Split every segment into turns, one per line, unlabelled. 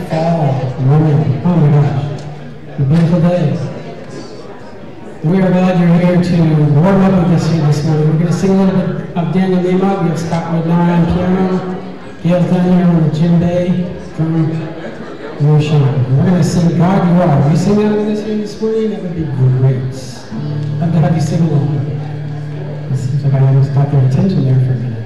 fall morning. Oh my gosh. A beautiful day. We are glad you're here to warm up with us here this morning. We're going to sing a little bit of Daniel Nemo. We have Scott Rodney on piano. Gail's down here on the djembe from Roshan. We're going to sing God You Are. Will you sing that with us here this morning? That would be great. I'd love to have you sing along. It seems like I almost got their attention there for a minute.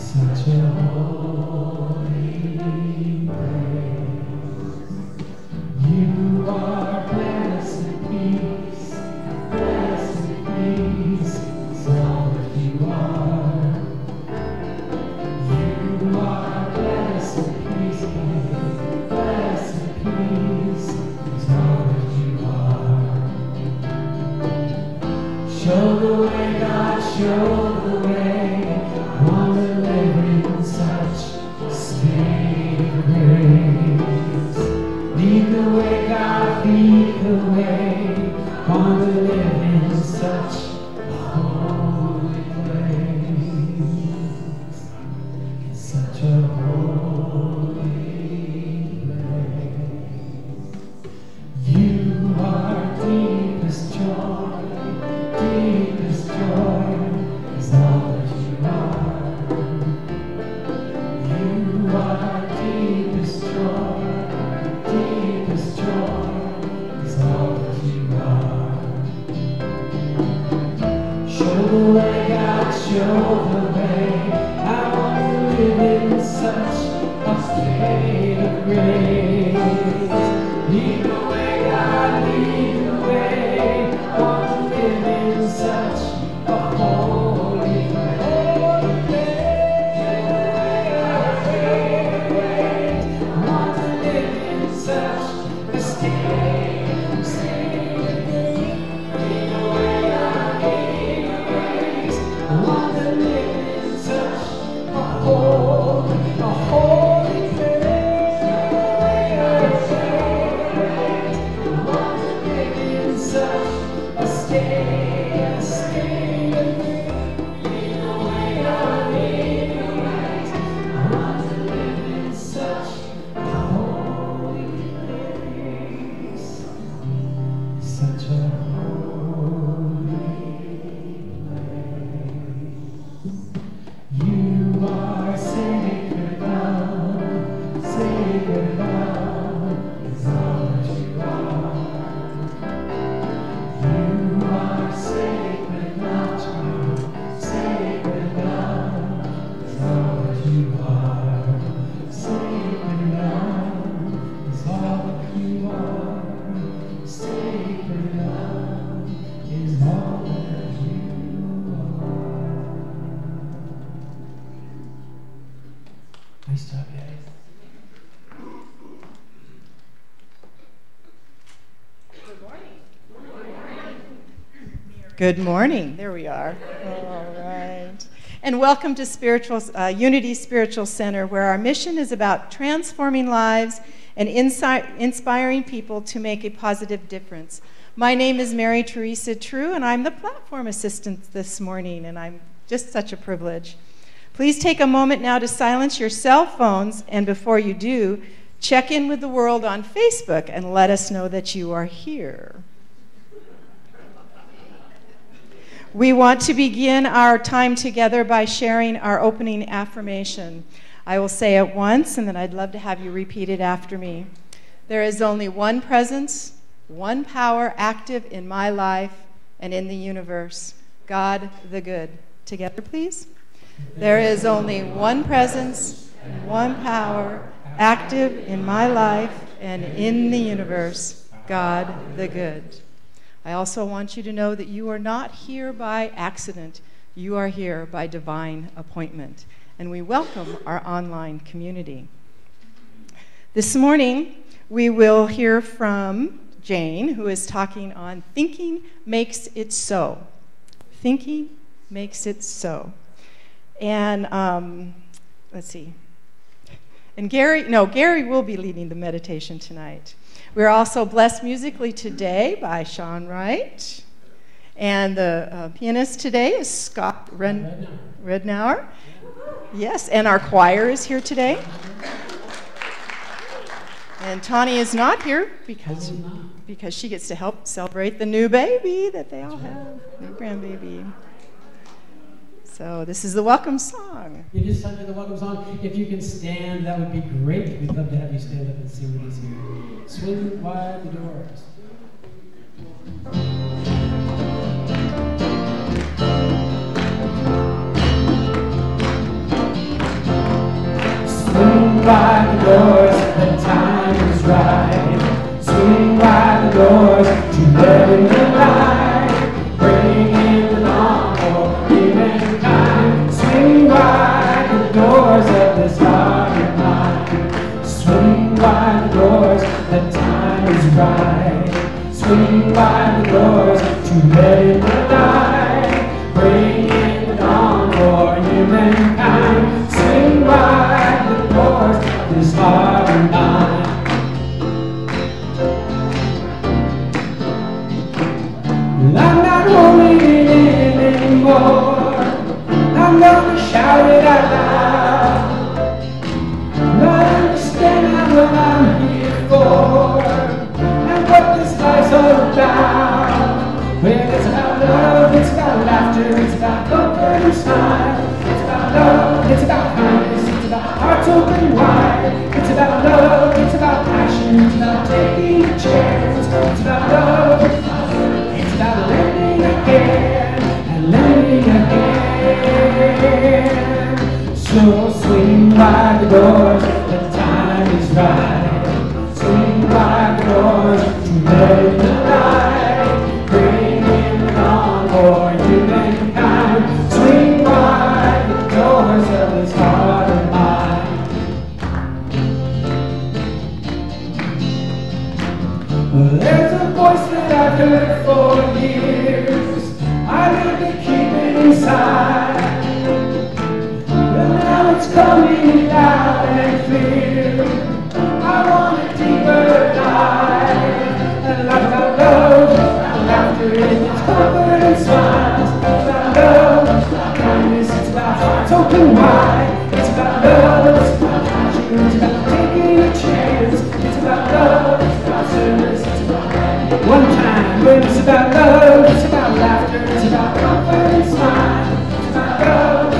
Such a
such a state of grace. Lead the way, God, lead the way. Want to live in such a holy place. Want to live in such a state of grace. Lead the way, God, lead the way. Want to live in such a holy place. Want to live in such a state of grace. Lead the way, God, lead the way. Want to live in such a holy place. Such a holy place. You are sacred love, sacred love is all that you are. You are sacred love, sacred love is all that you are. Sacred love is all that you are. Sacred love is all that you are. Nice job, guys.
Good morning. There we are. All right. And welcome to Unity Spiritual Center, where our mission is about transforming lives and inspiring people to make a positive difference. My name is Mary Teresa True, and I'm the platform assistant this morning, and I'm just such a privilege. Please take a moment now to silence your cell phones, and before you do, check in with the world on Facebook and let us know that you are here. We want to begin our time together by sharing our opening affirmation. I will say it once, and then I'd love to have you repeat it after me. There is only one presence, one power active in my life and in the universe, God the Good. Together, please. There is only one presence, one power active in my life and in the universe, God the Good. I also want you to know that you are not here by accident. You are here by divine appointment. And we welcome our online community. This morning, we will hear from Jane, who is talking on Thinking Makes It So. Thinking Makes It So. And let's see. And Gary will be leading the meditation tonight. We're also blessed musically today by Sean Wright. And the pianist today is Scott Rednauer. Yes, and our choir is here today. And Tawny is not here because she gets to help celebrate the new baby that they all have, new grandbaby. So this is the welcome song.
It is time for the welcome song. If you can stand, that would be great. We'd love to have you stand up and sing with us here. Swing wide the doors. Swing wide the doors, the time is right. Swing wide the doors to let in the light. Bring in the dawn for humankind. Swing wide the doors of this heart and mind. Swing wide the doors, the time is right. Swing wide the doors to let in the light. Bring in the dawn for humankind. Swing wide the doors of this heart and mind. Well, I'm not holding it in anymore. I'm gonna shout it out loud. Not understanding what I'm here for and what this life's all about. Well, it's about love, it's So swing wide the doors, the time is right. Swing wide the doors, to let the light bring in on for humankind. Swing wide the doors of this heart of mine. Well, there's a voice that I've heard for years. I need to keep it inside. Now it's coming loud and clear. I want a deeper dive. And life about love, about laughter, and it's comfort and smiles. It's about love, it's about kindness, it's about hearts open wide. It's about love, it's about passion, it's about taking a chance. It's about love, it's about service, it's about one time. But it's about love, it's about laughter, it's about comfort and smiles. It's about love.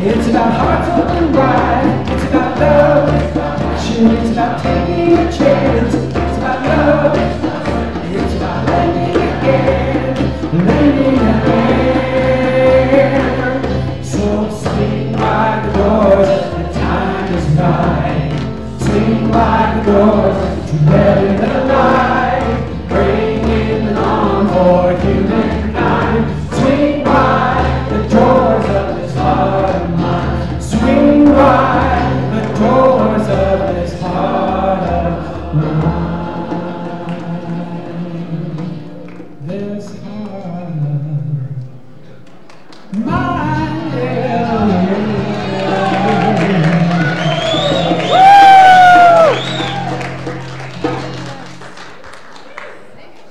It's about hearts open wide. It's about love. It's about passion. It's about taking a chance. It's about love. It's about lending again, lending a hand. So swing wide the doors. The time is right. Swing wide the doors to let in the light. Bring in the dawn for humankind. Swing wide the doors of this heart. Swing wide the doors of this heart of mine. This heart of mine.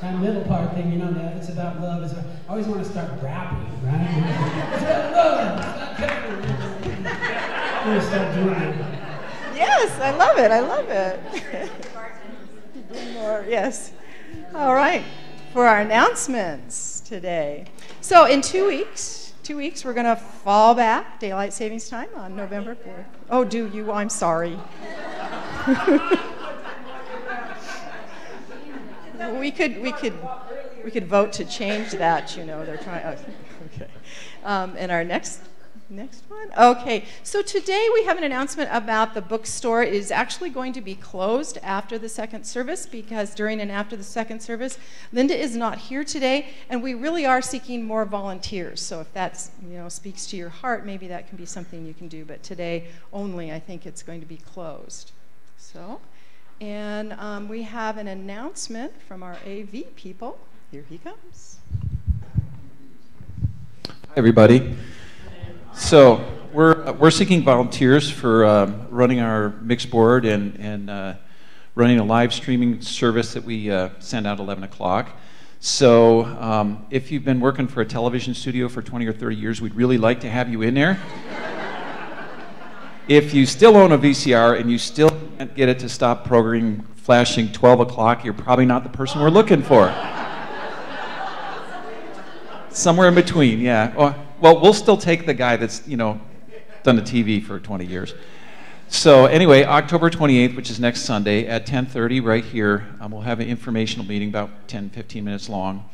That middle part thing, you know, that it's about love. It's about, I always want to start rapping, right? It's about love. It's about
Yes, I love it. I love it. More, yes. All right. For our announcements today. So in 2 weeks, we're going to fall back daylight savings time on November 4th. Oh, do you? I'm sorry. we could vote to change that. You know, they're trying. Oh, okay. And our next one? Okay, so today we have an announcement about the bookstore. It is actually going to be closed after the second service because during and after the second service, Linda is not here today, and we really are seeking more volunteers. So if that speaks to your heart, maybe that can be something you can do. But today only, I think it's going to be closed. So, and we have an announcement from our AV people. Here he comes.
Hi, everybody. So we're seeking volunteers for running our mixed board and running a live streaming service that we send out 11 o'clock. So if you've been working for a television studio for 20 or 30 years, we'd really like to have you in there. If you still own a VCR and you still can't get it to stop programming flashing 12 o'clock, you're probably not the person we're looking for. Somewhere in between, yeah. Well, we'll still take the guy that's, done the TV for 20 years. So anyway, October 28th, which is next Sunday at 10:30 right here, we'll have an informational meeting about 10, 15 minutes long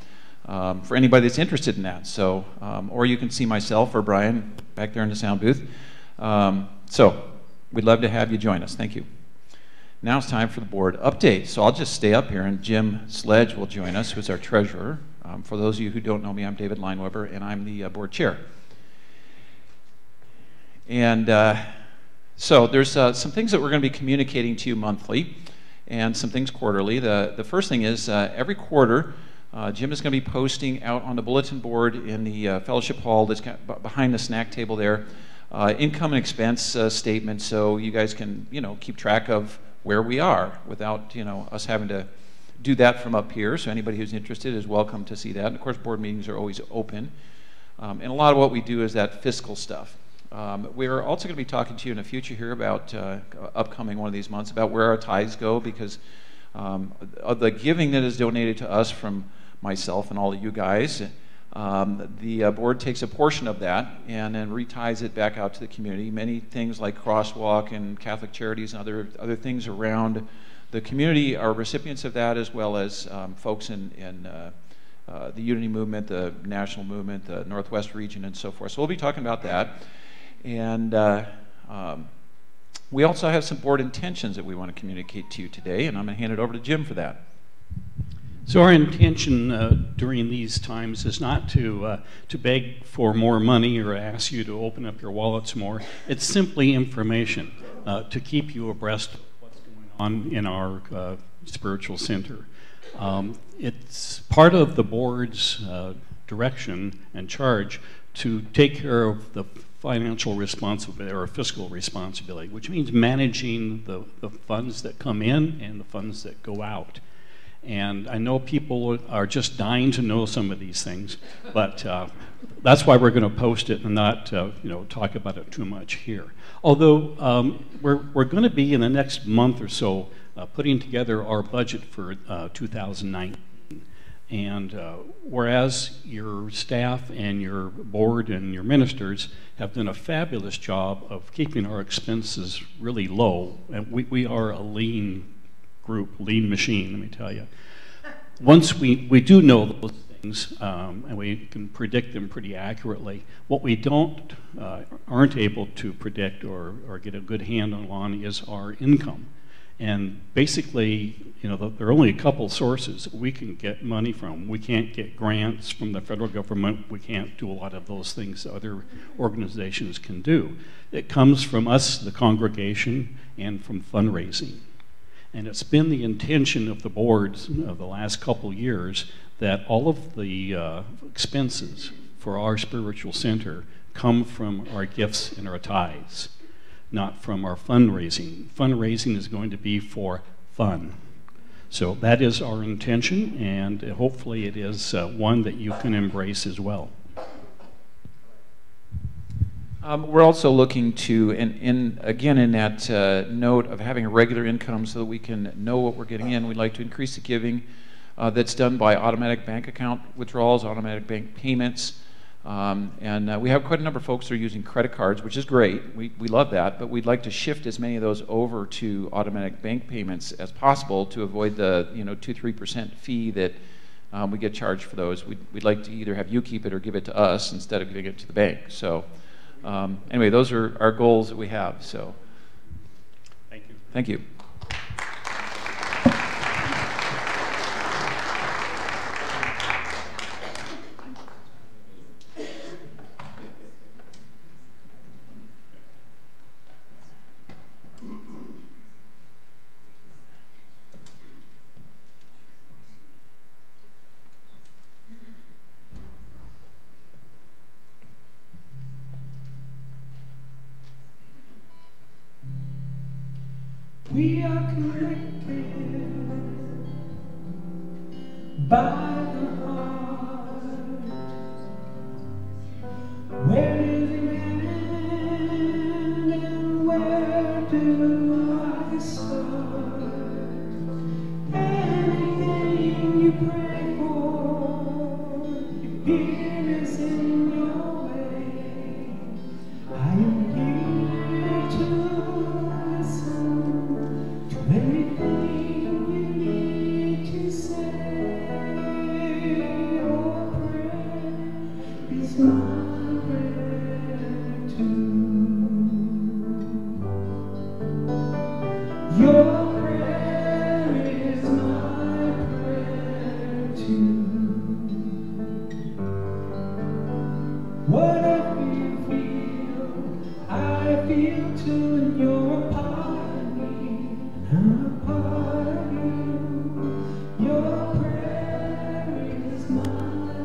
for anybody that's interested in that. So, or you can see myself or Brian back there in the sound booth. So we'd love to have you join us. Thank you. Now it's time for the board update. So I'll just stay up here and Jim Sledge will join us, who's our treasurer. For those of you who don't know me, I'm David Lineweber, and I'm the board chair. And so there's some things that we're going to be communicating to you monthly and some things quarterly. The first thing is every quarter, Jim is going to be posting out on the bulletin board in the fellowship hall that's behind the snack table there, income and expense statement, so you guys can keep track of where we are without us having to do that from up here. So anybody who's interested is welcome to see that. And of course, board meetings are always open. And a lot of what we do is that fiscal stuff. We're also going to be talking to you in the future here about upcoming one of these months about where our tithes go, because of the giving that is donated to us from myself and all of you guys, the board takes a portion of that and then reties it back out to the community. Many things like Crosswalk and Catholic Charities and other things around the community are recipients of that, as well as folks in the Unity Movement, the National Movement, the Northwest region, and so forth. So we'll be talking about that. And we also have some board intentions that we want to communicate to you today, and I'm going to hand it over to Jim for that.
So our intention during these times is not to beg for more money or ask you to open up your wallets more. It's simply information to keep you abreast of what's going on in our spiritual center. It's part of the board's direction and charge to take care of the financial responsibility or fiscal responsibility, which means managing the funds that come in and the funds that go out. And I know people are just dying to know some of these things, but that's why we're going to post it and not talk about it too much here. Although we're going to be in the next month or so putting together our budget for 2019. And whereas your staff and your board and your ministers have done a fabulous job of keeping our expenses really low, and we are a lean group, lean machine, let me tell you. Once we do know those things, and we can predict them pretty accurately, what we aren't able to predict or get a good handle on is our income. And basically, there are only a couple sources we can get money from. We can't get grants from the federal government. We can't do a lot of those things other organizations can do. It comes from us, the congregation, and from fundraising. And it's been the intention of the boards of the last couple years that all of the expenses for our spiritual center come from our gifts and our tithes, not from our fundraising. Fundraising is going to be for fun. So that is our intention, and hopefully it is one that you can embrace as well.
We're also looking to, again in that note of having a regular income so that we can know what we're getting in, we'd like to increase the giving that's done by automatic bank account withdrawals, automatic bank payments. We have quite a number of folks that are using credit cards, which is great. We love that, but we'd like to shift as many of those over to automatic bank payments as possible to avoid the 2-3% fee that we get charged for those. We'd like to either have you keep it or give it to us instead of giving it to the bank. So anyway, those are our goals that we have. So
thank you.
Thank you.
We are connected by the heart. Where does it end and where do I start? Anything you pray for, here is in your way. I am here to listen. Anything you need to say, your prayer is my prayer too. Your prayer is my prayer too. Whatever you feel, I feel too, and you're part of me. I'm a part of you. Your prayer is my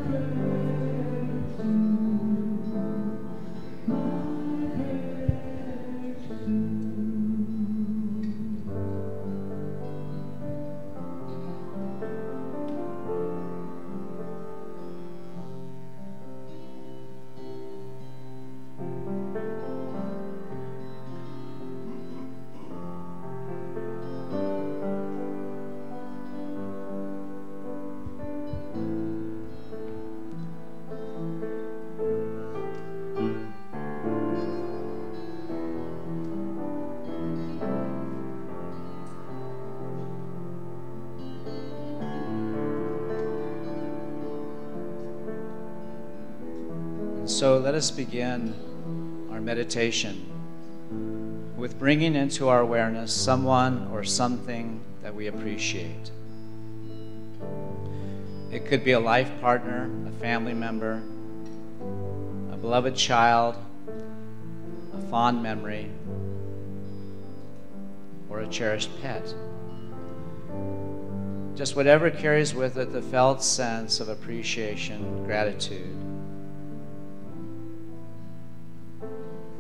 prayer too. My prayer too.
So let us begin our our meditation with bringing into our awareness someone or something that we appreciate. It could be a life partner, a family member, a beloved child, a fond memory, or a cherished pet. Just whatever carries with it the felt sense of appreciation, gratitude.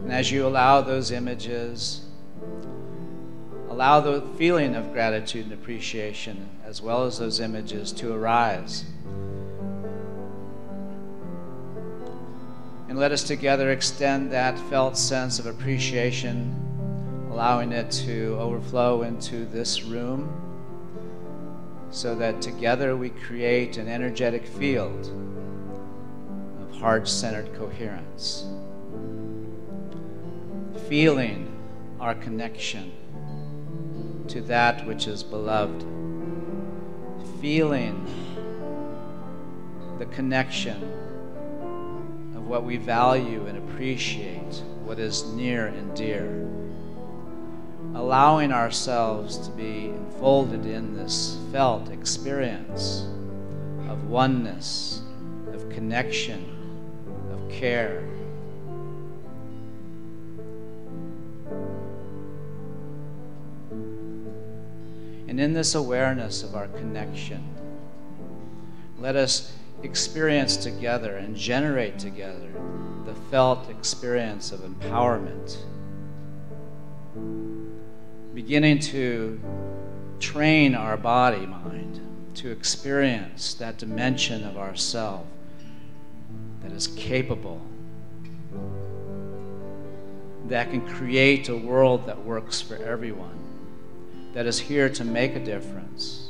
And as you allow those images, allow the feeling of gratitude and appreciation as well as those images to arise. And let us together extend that felt sense of appreciation, allowing it to overflow into this room so that together we create an energetic field of heart-centered coherence. Feeling our connection to that which is beloved. Feeling the connection of what we value and appreciate, what is near and dear. Allowing ourselves to be enfolded in this felt experience of oneness, of connection, of care. And in this awareness of our connection, let us experience together and generate together the felt experience of empowerment, beginning to train our body-mind to experience that dimension of ourself that is capable, that can create a world that works for everyone, that is here to make a difference.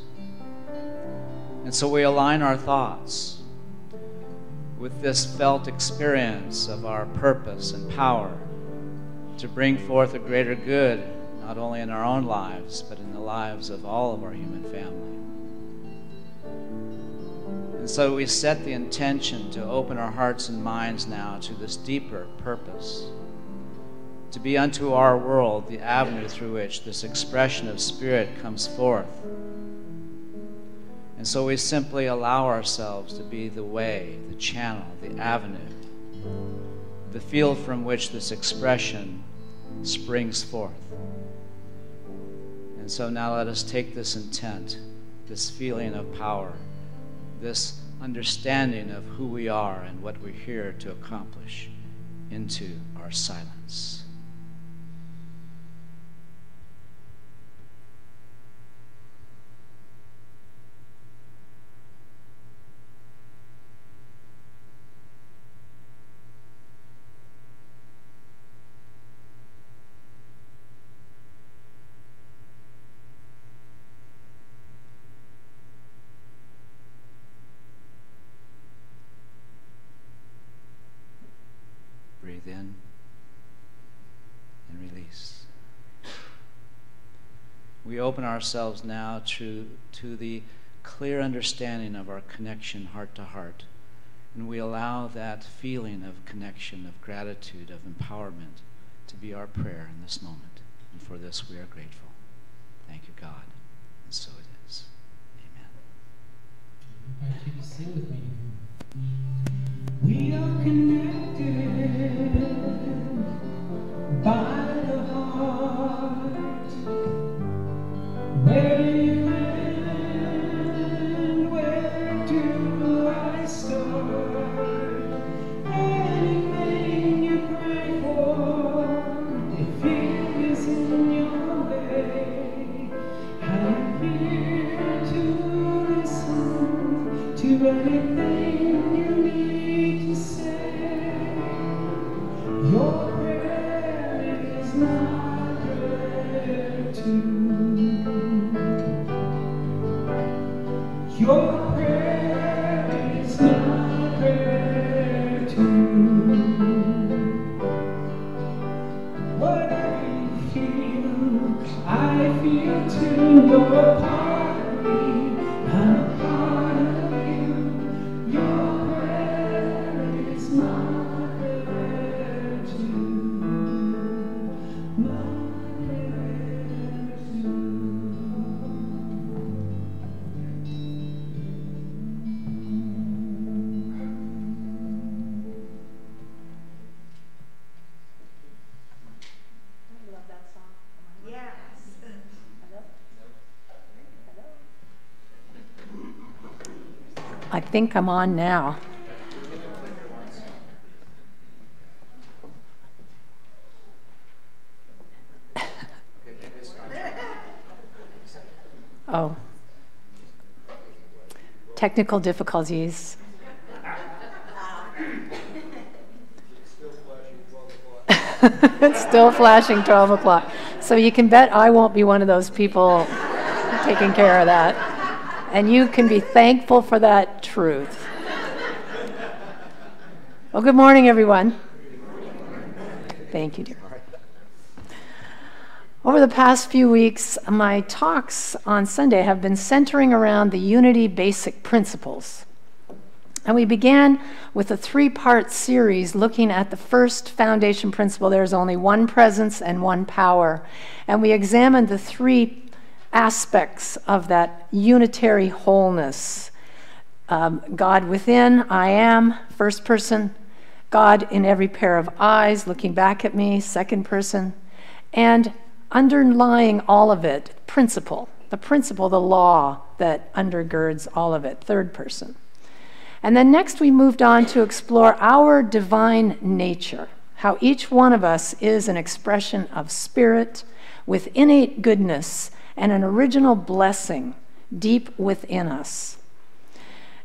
And so we align our thoughts with this felt experience of our purpose and power to bring forth a greater good, not only in our own lives, but in the lives of all of our human family. And so we set the intention to open our hearts and minds now to this deeper purpose, to be unto our world the avenue through which this expression of spirit comes forth. And so we simply allow ourselves to be the way, the channel, the avenue, the field from which this expression springs forth. And so now let us take this intent, this feeling of power, this understanding of who we are and what we're here to accomplish into our silence. Breathe in and release. We open ourselves now to the clear understanding of our connection heart to heart. And we allow that feeling of connection, of gratitude, of empowerment to be our prayer in this moment. And for this we are grateful. Thank you, God. And so it is. Amen.
I invite you to sing with me. We are connected by the heart. Where do you end? Where do I start? Anything you pray for, if it is in your way, I'm here to listen to anything you need to say. Your prayer is my prayer too. Your prayer is my prayer too. Whatever you feel, I feel too. You're a part of me, I'm a part of you. Your prayer is my prayer too.
I think I'm on now. Oh. Technical difficulties. It's still flashing 12 o'clock. So you can bet I won't be one of those people taking care of that. And you can be thankful for that truth. Well, good morning, everyone. Thank you, dear. Over the past few weeks, my talks on Sunday have been centering around the unity basic principles. And we began with a 3-part series looking at the first foundation principle: there's only one presence and one power. And we examined the 3 aspects of that unitary wholeness. God within, I am, first person. God in every pair of eyes looking back at me, second person. And underlying all of it, the principle, the law that undergirds all of it, third person. And then next we moved on to explore our divine nature, how each one of us is an expression of spirit with innate goodness and an original blessing deep within us.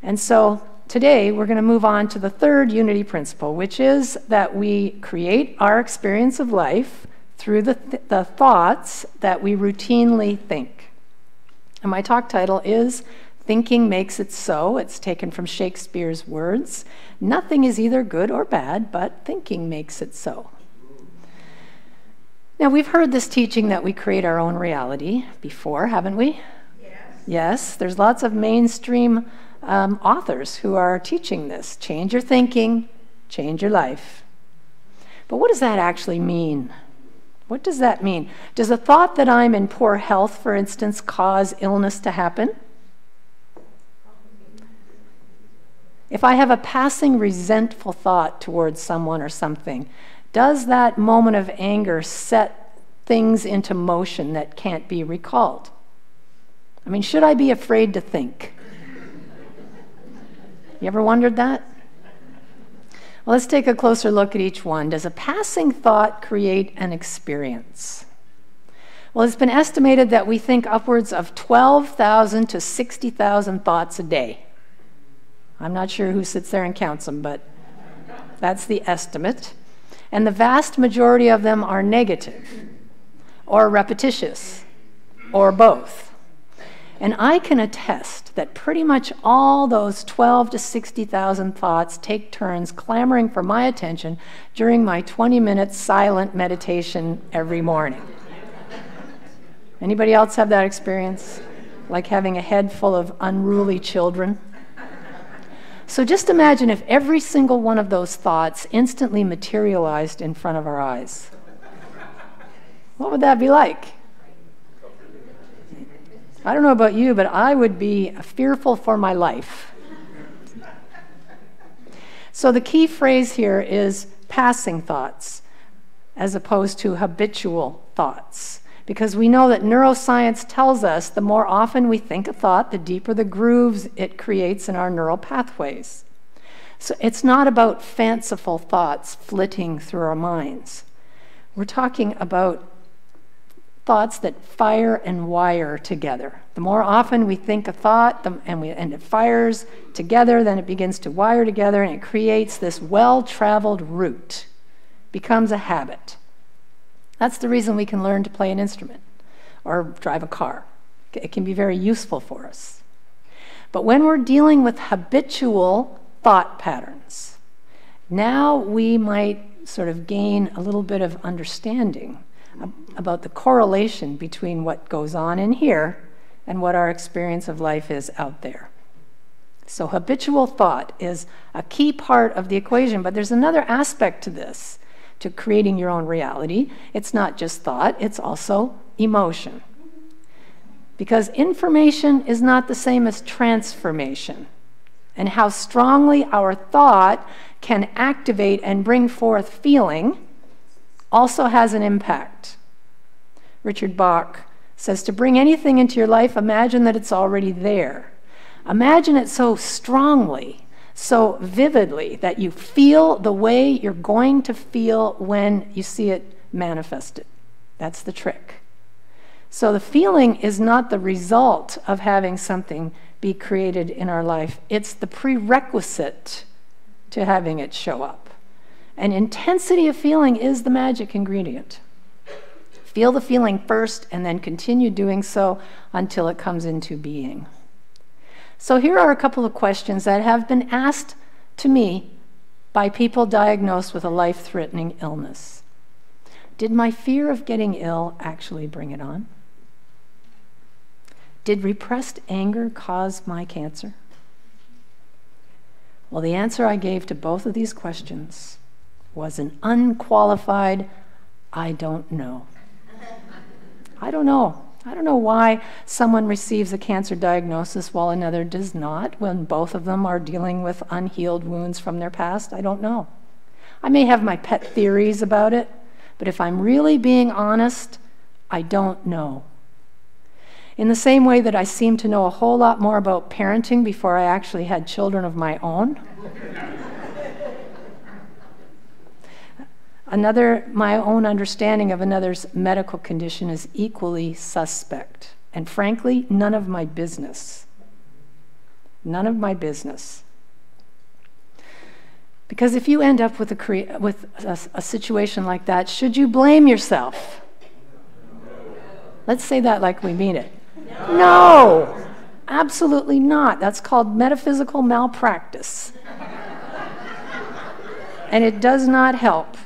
And so today we're going to move on to the third unity principle, which is that we create our experience of life through the thoughts that we routinely think. And my talk title is Thinking Makes It So. It's taken from Shakespeare's words. Nothing is either good or bad, but thinking makes it so. Now, we've heard this teaching that we create our own reality before, haven't we? Yes. Yes, there's lots of mainstream authors who are teaching this. Change your thinking, change your life. But what does that actually mean? What does that mean? Does a thought that I'm in poor health, for instance, cause illness to happen? If I have a passing resentful thought towards someone or something, does that moment of anger set things into motion that can't be recalled? I mean, should I be afraid to think? You ever wondered that? Well, let's take a closer look at each one. Does a passing thought create an experience? Well, it's been estimated that we think upwards of 12,000 to 60,000 thoughts a day. I'm not sure who sits there and counts them, but that's the estimate. And the vast majority of them are negative, or repetitious, or both. And I can attest that pretty much all those 12 to 60,000 thoughts take turns clamoring for my attention during my 20-minute silent meditation every morning. Anybody else have that experience? Like having a head full of unruly children? So just imagine if every single one of those thoughts instantly materialized in front of our eyes. What would that be like? I don't know about you, but I would be fearful for my life. So the key phrase here is passing thoughts as opposed to habitual thoughts. Because we know that neuroscience tells us the more often we think a thought, the deeper the grooves it creates in our neural pathways. So it's not about fanciful thoughts flitting through our minds. We're talking about thoughts that fire and wire together. The more often we think a thought and it fires together, then it begins to wire together and it creates this well-traveled route, becomes a habit. That's the reason we can learn to play an instrument or drive a car. It can be very useful for us. But when we're dealing with habitual thought patterns, now we might sort of gain a little bit of understanding about the correlation between what goes on in here and what our experience of life is out there. So habitual thought is a key part of the equation, but there's another aspect to this, to creating your own reality. It's not just thought, it's also emotion. Because information is not the same as transformation. And how strongly our thought can activate and bring forth feeling also has an impact. Richard Bach says, to bring anything into your life, imagine that it's already there. Imagine it so strongly, so vividly, that you feel the way you're going to feel when you see it manifested. That's the trick. So the feeling is not the result of having something be created in our life. It's the prerequisite to having it show up. And intensity of feeling is the magic ingredient. Feel the feeling first and then continue doing so until it comes into being. So here are a couple of questions that have been asked to me by people diagnosed with a life-threatening illness. Did my fear of getting ill actually bring it on? Did repressed anger cause my cancer? Well, the answer I gave to both of these questions was an unqualified, I don't know. I don't know. I don't know why someone receives a cancer diagnosis while another does not, when both of them are dealing with unhealed wounds from their past. I don't know. I may have my pet theories about it, but if I'm really being honest, I don't know. In the same way that I seem to know a whole lot more about parenting before I actually had children of my own. My own understanding of another's medical condition is equally suspect. And frankly, none of my business. None of my business. Because if you end up with a situation like that, should you blame yourself? Let's say that like we mean it. No, absolutely not. That's called metaphysical malpractice. And it does not help.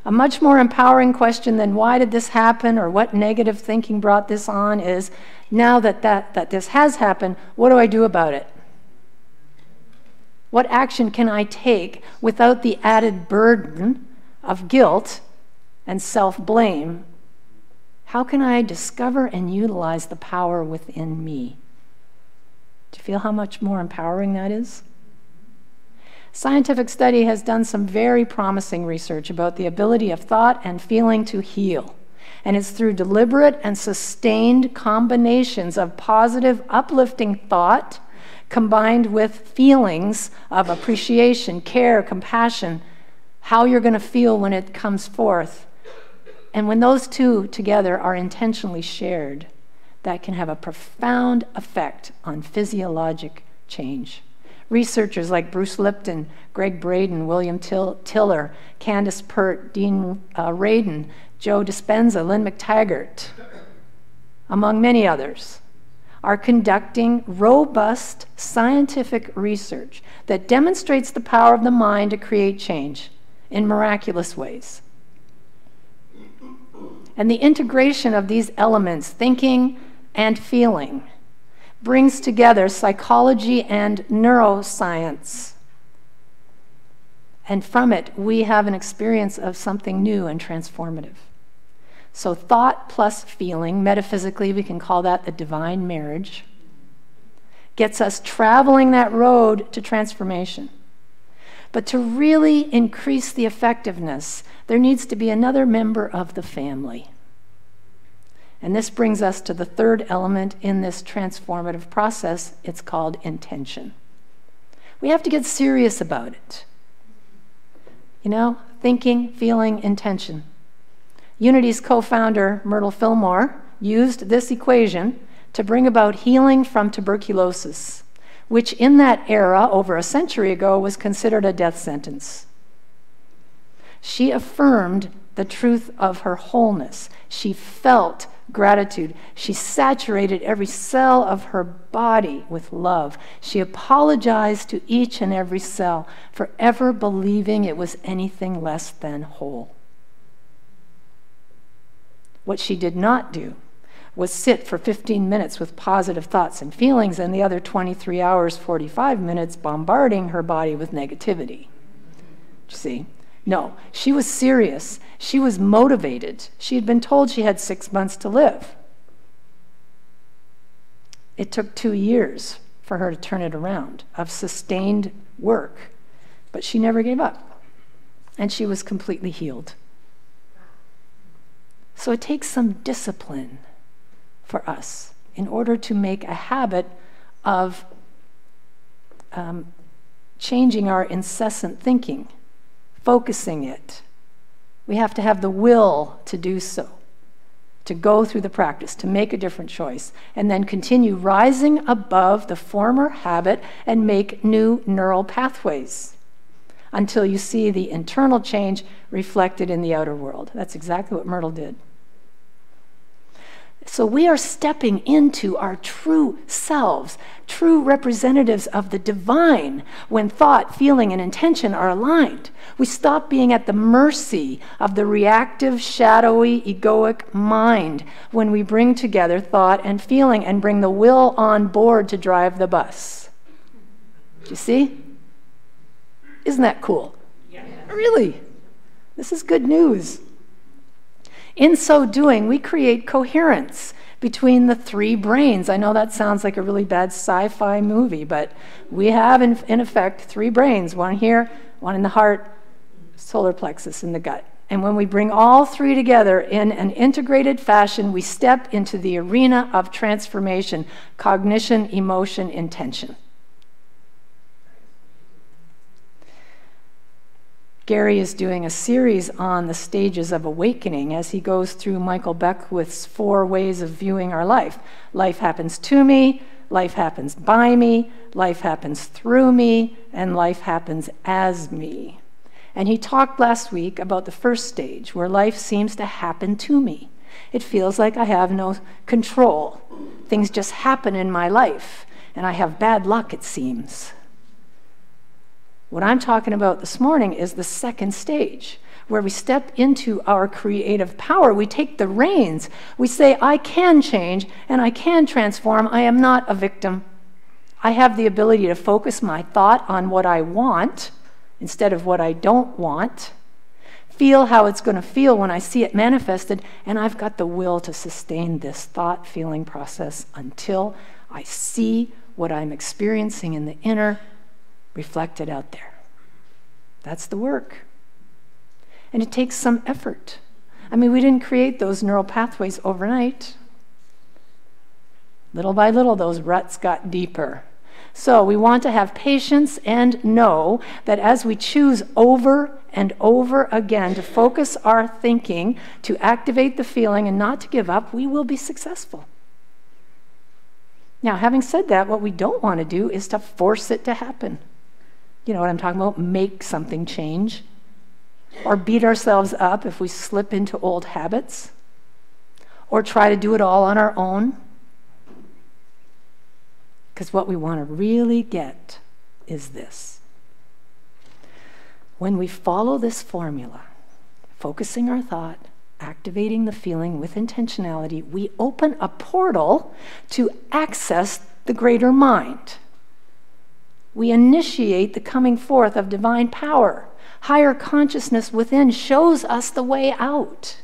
A much more empowering question than why did this happen or what negative thinking brought this on is, now that this has happened, what do I do about it? What action can I take without the added burden of guilt and self-blame? How can I discover and utilize the power within me? Do you feel how much more empowering that is? Scientific study has done some very promising research about the ability of thought and feeling to heal. And it's through deliberate and sustained combinations of positive, uplifting thought combined with feelings of appreciation, care, compassion, how you're going to feel when it comes forth. And when those two together are intentionally shared, that can have a profound effect on physiologic change. Researchers like Bruce Lipton, Greg Braden, William Tiller, Candace Pert, Dean Radin, Joe Dispenza, Lynn McTaggart, among many others, are conducting robust scientific research that demonstrates the power of the mind to create change in miraculous ways. And the integration of these elements, thinking and feeling, brings together psychology and neuroscience. And from it, we have an experience of something new and transformative. So thought plus feeling, metaphysically we can call that the divine marriage, gets us traveling that road to transformation. But to really increase the effectiveness, there needs to be another member of the family. And this brings us to the third element in this transformative process. It's called intention. We have to get serious about it. You know, thinking, feeling, intention. Unity's co-founder, Myrtle Fillmore, used this equation to bring about healing from tuberculosis, which in that era, over a century ago, was considered a death sentence. She affirmed the truth of her wholeness. She felt gratitude. She saturated every cell of her body with love. She apologized to each and every cell for ever believing it was anything less than whole. What she did not do was sit for 15 minutes with positive thoughts and feelings and the other 23 hours, 45 minutes bombarding her body with negativity. You see? No, she was serious. She was motivated. She had been told she had 6 months to live. It took 2 years for her to turn it around, of sustained work. But she never gave up. And she was completely healed. So it takes some discipline for us in order to make a habit of changing our incessant thinking, focusing it. We have to have the will to do so, to go through the practice, to make a different choice, and then continue rising above the former habit and make new neural pathways until you see the internal change reflected in the outer world. That's exactly what Myrtle did. So we are stepping into our true selves, true representatives of the divine, when thought, feeling, and intention are aligned. We stop being at the mercy of the reactive, shadowy, egoic mind when we bring together thought and feeling and bring the will on board to drive the bus. Do you see? Isn't that cool? Yeah. Really? This is good news. In so doing, we create coherence between the three brains. I know that sounds like a really bad sci-fi movie, but we have, in effect, three brains, one here, one in the heart, solar plexus in the gut. And when we bring all three together in an integrated fashion, we step into the arena of transformation, cognition, emotion, intention. Gary is doing a series on the stages of awakening as he goes through Michael Beckwith's 4 ways of viewing our life. Life happens to me, life happens by me, life happens through me, and life happens as me. And he talked last week about the first stage, where life seems to happen to me. It feels like I have no control. Things just happen in my life, and I have bad luck, it seems. What I'm talking about this morning is the second stage, where we step into our creative power. We take the reins. We say, I can change and I can transform. I am not a victim. I have the ability to focus my thought on what I want instead of what I don't want. Feel how it's going to feel when I see it manifested, and I've got the will to sustain this thought-feeling process until I see what I'm experiencing in the inner reflected out there. That's the work. And it takes some effort. I mean, we didn't create those neural pathways overnight. Little by little, those ruts got deeper. So we want to have patience and know that as we choose over and over again to focus our thinking, to activate the feeling and not to give up, we will be successful. Now, having said that, what we don't want to do is to force it to happen. You know what I'm talking about? Make something change. Or beat ourselves up if we slip into old habits. Or try to do it all on our own. Because what we want to really get is this. When we follow this formula, focusing our thought, activating the feeling with intentionality, we open a portal to access the greater mind. We initiate the coming forth of divine power. Higher consciousness within shows us the way out.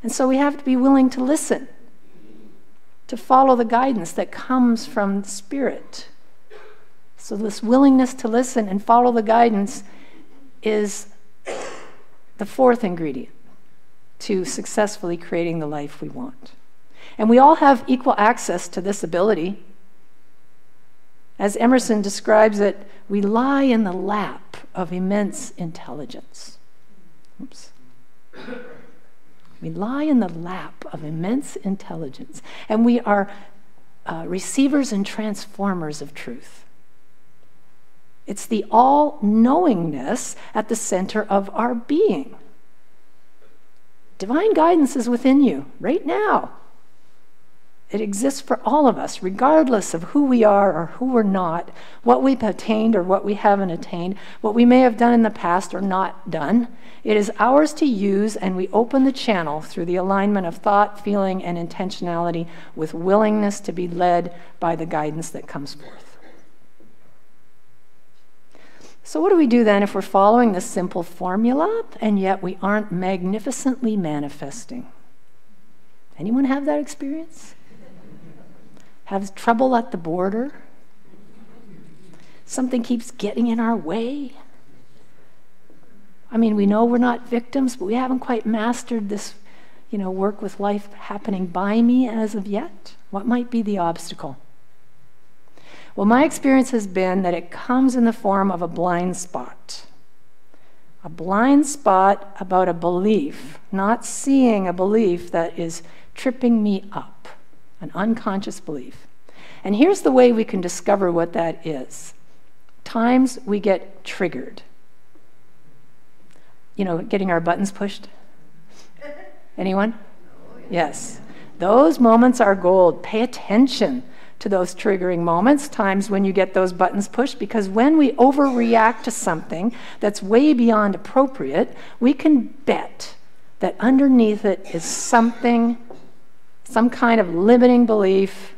And so we have to be willing to listen, to follow the guidance that comes from the Spirit. So this willingness to listen and follow the guidance is the fourth ingredient to successfully creating the life we want. And we all have equal access to this ability. As Emerson describes it, we lie in the lap of immense intelligence. Oops. We lie in the lap of immense intelligence, and we are receivers and transformers of truth. It's the all-knowingness at the center of our being. Divine guidance is within you right now. It exists for all of us, regardless of who we are or who we're not, what we've attained or what we haven't attained, what we may have done in the past or not done. It is ours to use, and we open the channel through the alignment of thought, feeling, and intentionality with willingness to be led by the guidance that comes forth. So what do we do then if we're following this simple formula and yet we aren't magnificently manifesting? Anyone have that experience? Have trouble at the border? Something keeps getting in our way? I mean, we know we're not victims, but we haven't quite mastered this, work with life happening by me as of yet. What might be the obstacle? Well, my experience has been that it comes in the form of a blind spot. A blind spot about a belief, not seeing a belief that is tripping me up, an unconscious belief. And here's the way we can discover what that is. Times we get triggered. You know, getting our buttons pushed? Anyone? Yes. Those moments are gold. Pay attention to those triggering moments, times when you get those buttons pushed, because when we overreact to something that's way beyond appropriate, we can bet that underneath it is something, some kind of limiting belief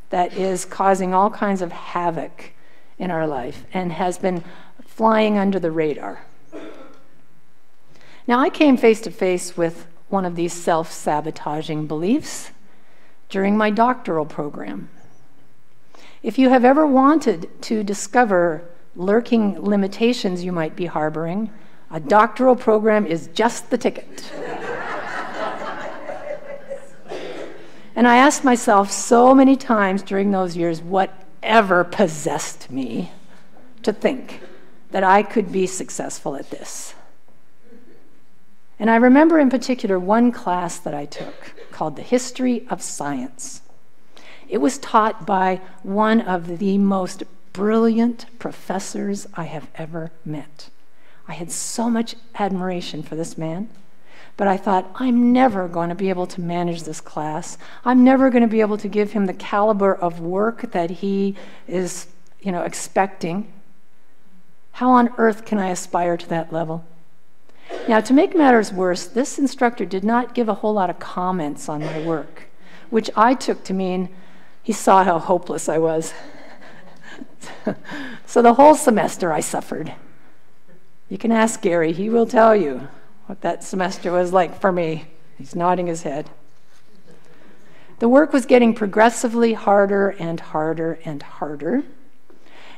that is causing all kinds of havoc in our life and has been flying under the radar. Now, I came face to face with one of these self-sabotaging beliefs during my doctoral program. If you have ever wanted to discover lurking limitations you might be harboring, a doctoral program is just the ticket. And I asked myself so many times during those years, whatever possessed me to think that I could be successful at this? And I remember in particular one class that I took called The History of Science. It was taught by one of the most brilliant professors I have ever met. I had so much admiration for this man, but I thought, I'm never going to be able to manage this class. I'm never going to be able to give him the caliber of work that he is, expecting. How on earth can I aspire to that level? Now, to make matters worse, this instructor did not give a whole lot of comments on my work, which I took to mean he saw how hopeless I was. So the whole semester I suffered. You can ask Gary, he will tell you what that semester was like for me. He's nodding his head. The work was getting progressively harder and harder and harder,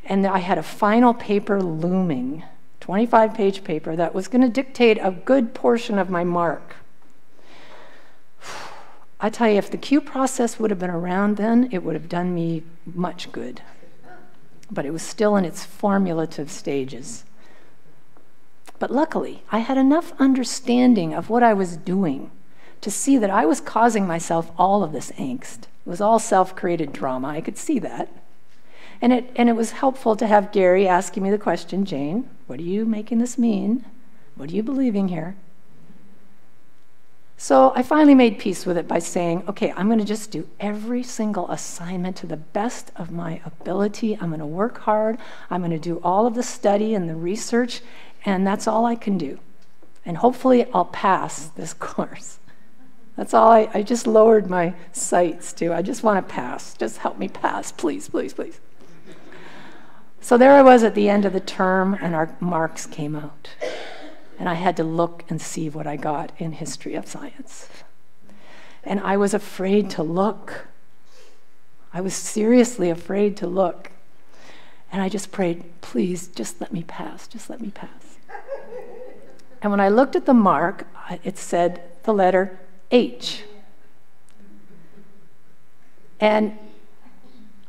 and I had a final paper looming, 25-page paper that was going to dictate a good portion of my mark. I tell you, if the Q process would have been around then, it would have done me much good. But it was still in its formulative stages. But luckily, I had enough understanding of what I was doing to see that I was causing myself all of this angst. It was all self-created drama. I could see that. And it was helpful to have Gary asking me the question, Jane, what are you making this mean? What are you believing here? So I finally made peace with it by saying, okay, I'm going to just do every single assignment to the best of my ability. I'm going to work hard. I'm going to do all of the study and the research, and that's all I can do. And hopefully I'll pass this course. That's all. I just lowered my sights to. I just want to pass. Just help me pass, please, please, please. So there I was at the end of the term, and our marks came out. And I had to look and see what I got in history of science. And I was afraid to look. I was seriously afraid to look. And I just prayed, please, just let me pass, just let me pass. And when I looked at the mark, it said the letter H. And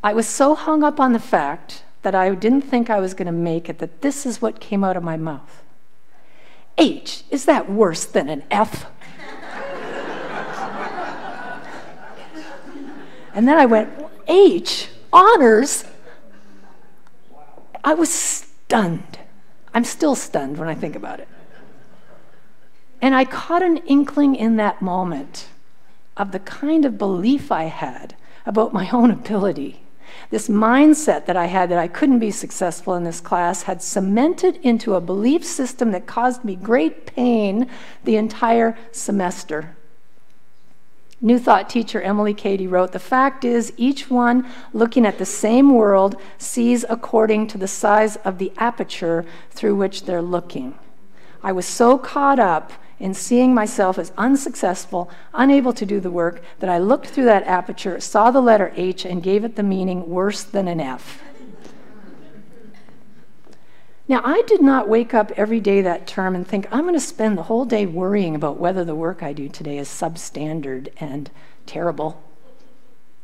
I was so hung up on the fact that I didn't think I was going to make it, that this is what came out of my mouth. H, is that worse than an F? And then I went, H, honors? I was stunned. I'm still stunned when I think about it. And I caught an inkling in that moment of the kind of belief I had about my own ability. This mindset that I had that I couldn't be successful in this class had cemented into a belief system that caused me great pain the entire semester. New Thought teacher Emily Cady wrote, the fact is, each one looking at the same world sees according to the size of the aperture through which they're looking. I was so caught up in seeing myself as unsuccessful, unable to do the work, that I looked through that aperture, saw the letter H, and gave it the meaning worse than an F. Now, I did not wake up every day that term and think, I'm going to spend the whole day worrying about whether the work I do today is substandard and terrible.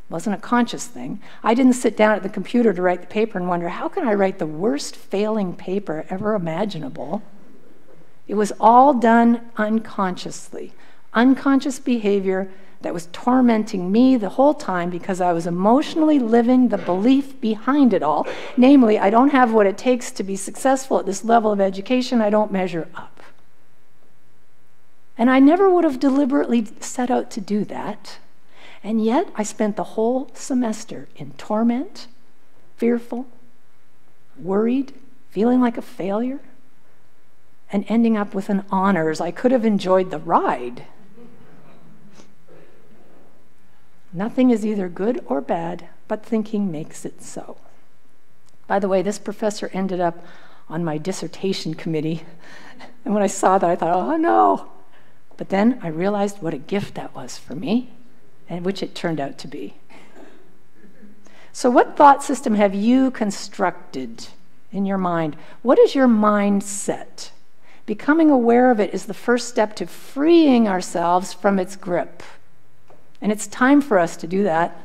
It wasn't a conscious thing. I didn't sit down at the computer to write the paper and wonder, how can I write the worst failing paper ever imaginable? It was all done unconsciously. Unconscious behavior that was tormenting me the whole time because I was emotionally living the belief behind it all. Namely, I don't have what it takes to be successful at this level of education. I don't measure up. And I never would have deliberately set out to do that. And yet, I spent the whole semester in torment, fearful, worried, feeling like a failure, and ending up with an honors. I could have enjoyed the ride. Nothing is either good or bad, but thinking makes it so. By the way, this professor ended up on my dissertation committee. And when I saw that, I thought, oh no. But then I realized what a gift that was for me, and which it turned out to be. So what thought system have you constructed in your mind? What is your mindset? Becoming aware of it is the first step to freeing ourselves from its grip. And it's time for us to do that.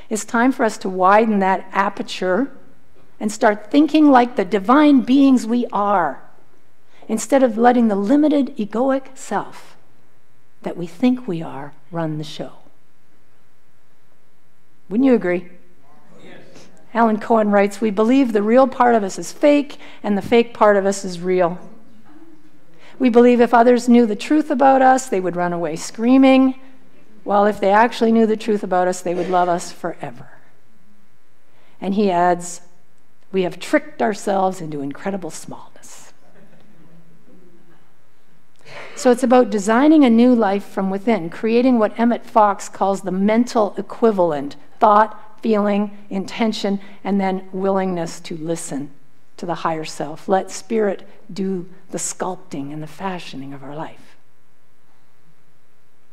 It's time for us to widen that aperture and start thinking like the divine beings we are, instead of letting the limited egoic self that we think we are run the show. Wouldn't you agree? Yes. Alan Cohen writes, we believe the real part of us is fake and the fake part of us is real. We believe if others knew the truth about us, they would run away screaming, while if they actually knew the truth about us, they would love us forever. And he adds, we have tricked ourselves into incredible smallness. So it's about designing a new life from within, creating what Emmett Fox calls the mental equivalent: thought, feeling, intention, and then willingness to listen to the higher self. Let spirit do the sculpting and the fashioning of our life.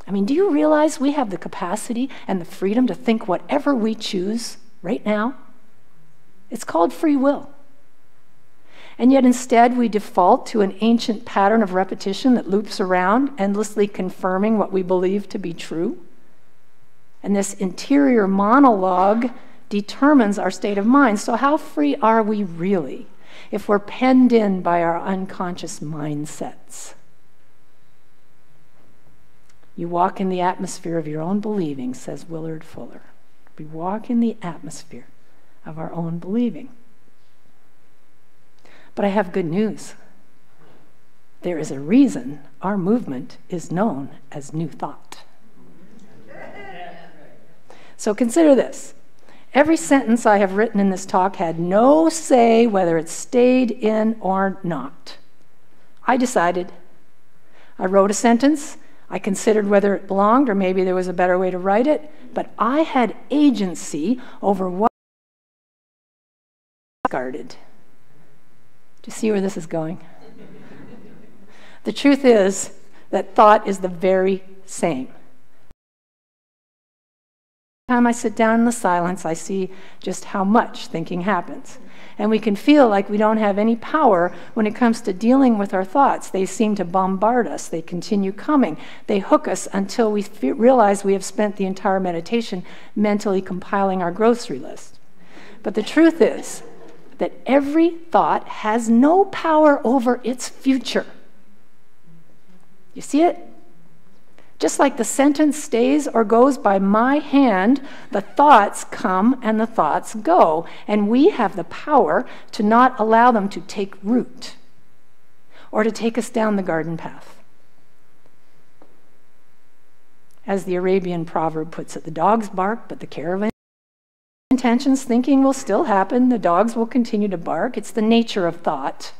I mean, do you realize we have the capacity and the freedom to think whatever we choose right now? It's called free will. And yet instead we default to an ancient pattern of repetition that loops around, endlessly confirming what we believe to be true. And this interior monologue determines our state of mind. So how free are we really if we're penned in by our unconscious mindsets? You walk in the atmosphere of your own believing, says Willard Fuller. We walk in the atmosphere of our own believing. But I have good news. There is a reason our movement is known as New Thought. So consider this. Every sentence I have written in this talk had no say whether it stayed in or not. I decided. I wrote a sentence. I considered whether it belonged or maybe there was a better way to write it, but I had agency over what I discarded. Do you see where this is going? The truth is that thought is the very same. Every time I sit down in the silence, I see just how much thinking happens. And we can feel like we don't have any power when it comes to dealing with our thoughts. They seem to bombard us. They continue coming. They hook us until we realize we have spent the entire meditation mentally compiling our grocery list. But the truth is that every thought has no power over its future. You see it? Just like the sentence stays or goes by my hand, the thoughts come and the thoughts go. And we have the power to not allow them to take root or to take us down the garden path. As the Arabian proverb puts it, the dogs bark, but the care of intentions, thinking will still happen. The dogs will continue to bark. It's the nature of thought.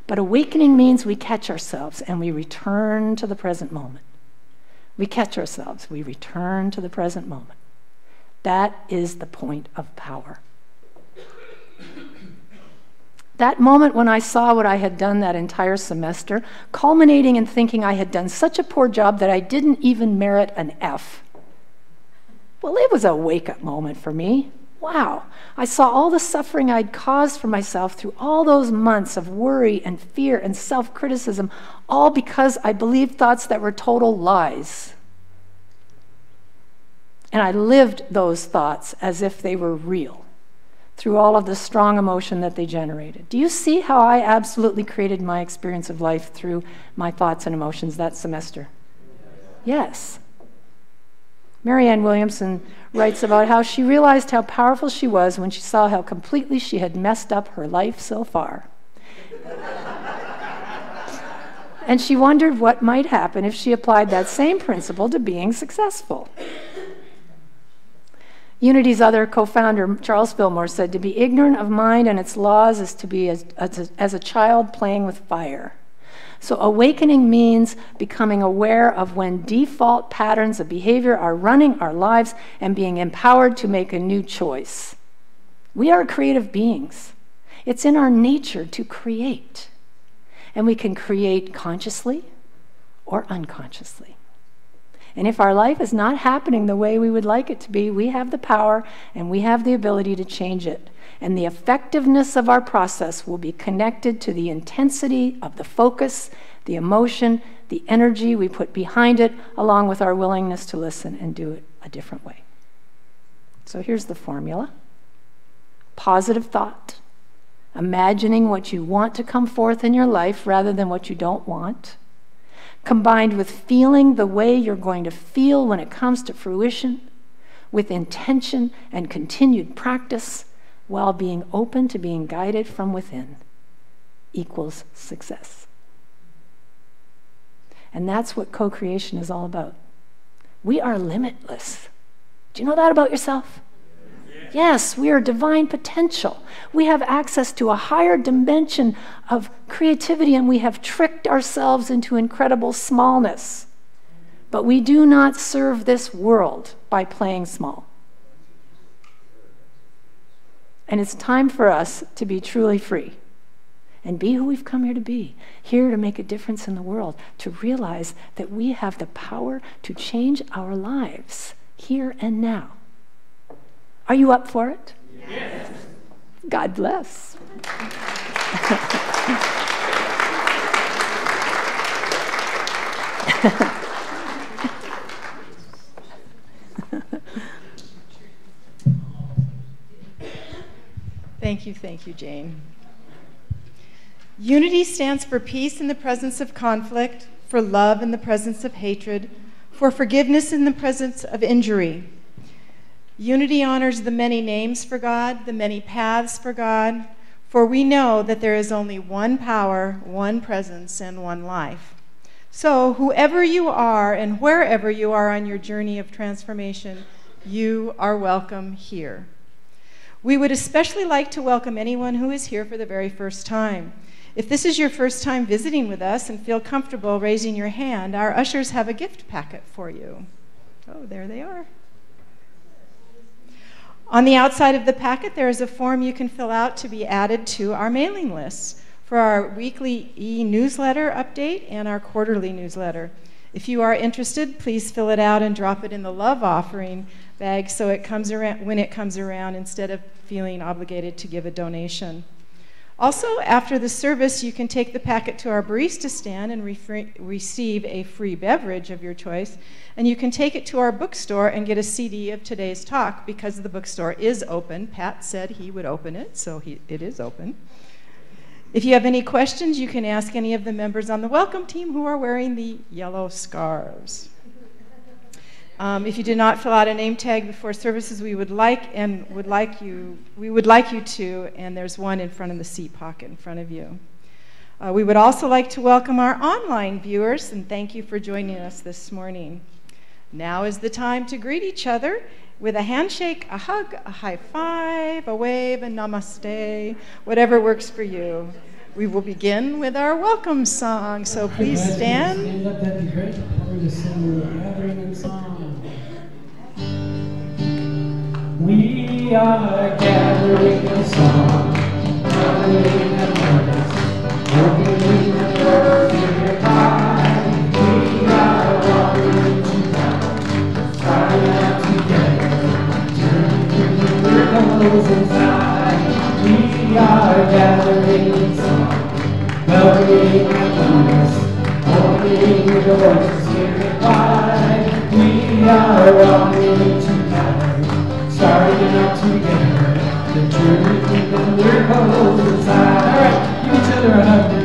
But awakening means we catch ourselves and we return to the present moment. We catch ourselves, we return to the present moment. That is the point of power. That moment when I saw what I had done that entire semester, culminating in thinking I had done such a poor job that I didn't even merit an F. Well, it was a wake-up moment for me. Wow, I saw all the suffering I'd caused for myself through all those months of worry and fear and self-criticism, all because I believed thoughts that were total lies. And I lived those thoughts as if they were real through all of the strong emotion that they generated. Do you see how I absolutely created my experience of life through my thoughts and emotions that semester? Yes. Marianne Williamson writes about how she realized how powerful she was when she saw how completely she had messed up her life so far. And she wondered what might happen if she applied that same principle to being successful. Unity's other co-founder, Charles Fillmore, said, "To be ignorant of mind and its laws is to be as a child playing with fire." So awakening means becoming aware of when default patterns of behavior are running our lives and being empowered to make a new choice. We are creative beings. It's in our nature to create. And we can create consciously or unconsciously. And if our life is not happening the way we would like it to be, we have the power and we have the ability to change it. And the effectiveness of our process will be connected to the intensity of the focus, the emotion, the energy we put behind it, along with our willingness to listen and do it a different way. So here's the formula. Positive thought. Imagining what you want to come forth in your life rather than what you don't want, combined with feeling the way you're going to feel when it comes to fruition, with intention and continued practice, while being open to being guided from within, equals success. And that's what co-creation is all about. We are limitless. Do you know that about yourself? Yes, we are divine potential. We have access to a higher dimension of creativity, and we have tricked ourselves into incredible smallness. But we do not serve this world by playing small. And it's time for us to be truly free and be who we've come here to be, here to make a difference in the world, to realize that we have the power to change our lives here and now. Are you up for it? Yes. God bless.
Thank you, Jane. Unity stands for peace in the presence of conflict, for love in the presence of hatred, for forgiveness in the presence of injury. Unity honors the many names for God, the many paths for God, for we know that there is only one power, one presence, and one life. So whoever you are and wherever you are on your journey of transformation, you are welcome here. We would especially like to welcome anyone who is here for the very first time. If this is your first time visiting with us and feel comfortable raising your hand, our ushers have a gift packet for you. Oh, there they are. On the outside of the packet, there is a form you can fill out to be added to our mailing list for our weekly e-newsletter update and our quarterly newsletter. If you are interested, please fill it out and drop it in the love offering bag so it comes around when it comes around instead of feeling obligated to give a donation. Also, after the service, you can take the packet to our barista stand and receive a free beverage of your choice, and you can take it to our bookstore and get a CD of today's talk because the bookstore is open. Pat said he would open it, so it is open. If you have any questions, you can ask any of the members on the welcome team who are wearing the yellow scarves. If you did not fill out a name tag before services, we would like you to, and there's one in front of the seat pocket in front of you. We would also like to welcome our online viewers, and thank you for joining us this morning. Now is the time to greet each other with a handshake, a hug, a high five, a wave, a namaste, whatever works for you. We will begin with our welcome song, so please stand.
Stand up, that'd be great. We're going to sing the gathering song. We are gathering in song, gathering at harvest, opening the doors in your heart. We are walking together, starting out together, turning through the windows inside. We are gathering in song, welcoming at harvest, opening the doors in your heart. We are walking together. miracles inside. All right, give each other a hug now.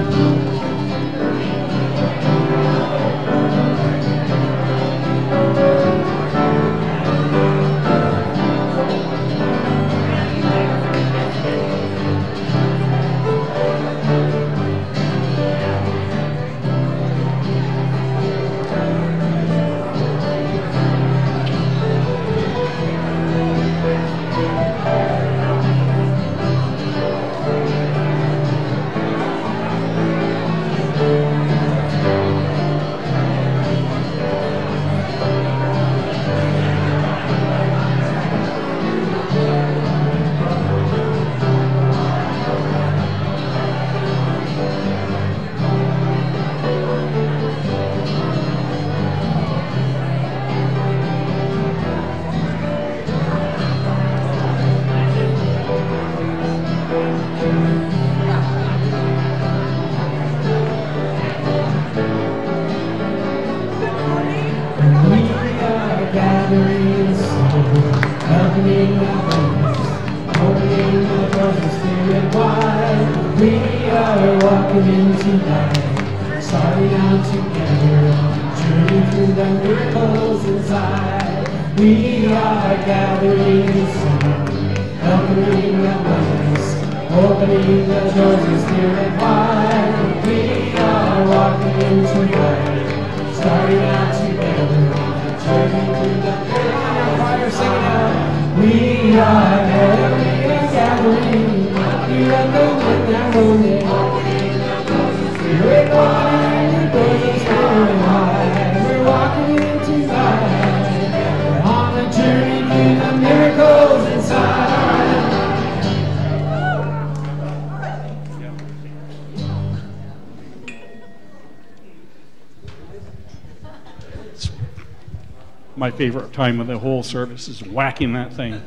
My favorite time of the whole service is whacking that thing.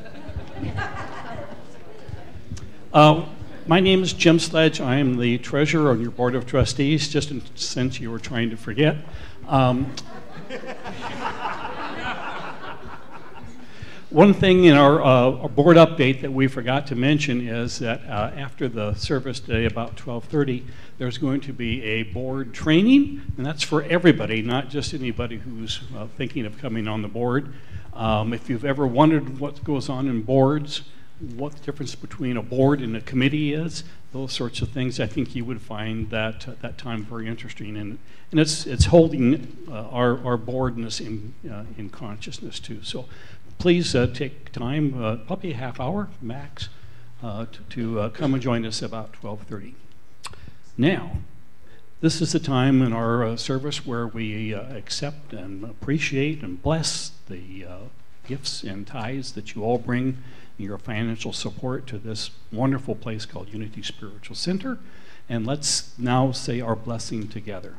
My name is Jim Sledge. I am the treasurer on your board of trustees, just since you were trying to forget. One thing in our board update that we forgot to mention is that after the service today, about 12:30, there's going to be a board training, and that's for everybody, not just anybody who's thinking of coming on the board. If you've ever wondered what goes on in boards, what the difference between a board and a committee is, those sorts of things, I think you would find that time very interesting, and it's holding our boardness in consciousness too. So please take time, probably a half hour max, to come and join us about 12:30. Now, this is the time in our service where we accept and appreciate and bless the gifts and tithes that you all bring, your financial support to this wonderful place called Unity Spiritual Center. And let's now say our blessing together.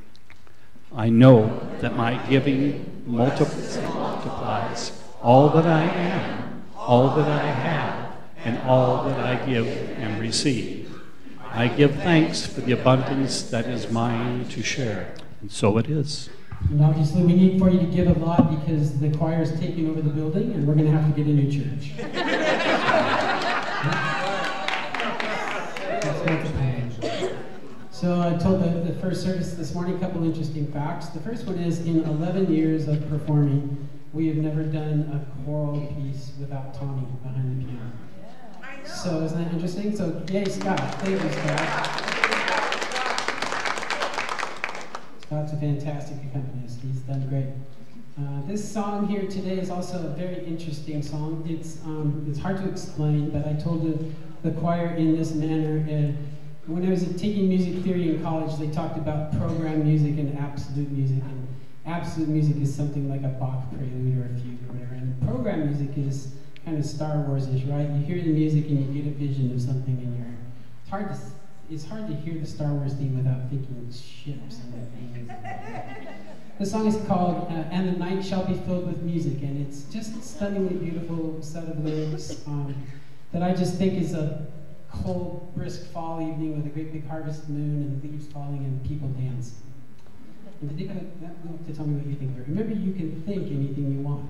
I know that my giving multiplies all that I am, all that I have, and all that I give and receive. I give thanks for the abundance that is mine to share. And so it is.
And obviously we need for you to give a lot because the choir is taking over the building and we're going to have to get a new church. So I told the first service this morning a couple interesting facts. The first one is in 11 years of performing, we have never done a choral piece without Tommy behind the piano. So isn't that interesting? So yay, Scott. Thank you, Scott. Scott's a fantastic accompanist. He's done great. This song here today is also a very interesting song. It's hard to explain, but I told the choir in this manner. When I was taking music theory in college, they talked about program music and absolute music. And absolute music is something like a Bach prelude or a fugue or whatever. And program music is kind of Star Wars-ish, right? You hear the music and you get a vision of something in your heart. It's hard to hear the Star Wars theme without thinking ships and things. The song is called "And the Night Shall Be Filled with Music," and it's just a stunningly beautiful set of lyrics that I just think is a cold, brisk fall evening with a great big harvest moon and leaves falling and people dancing. And you have to tell me what you think of it. Remember, you can think anything you want.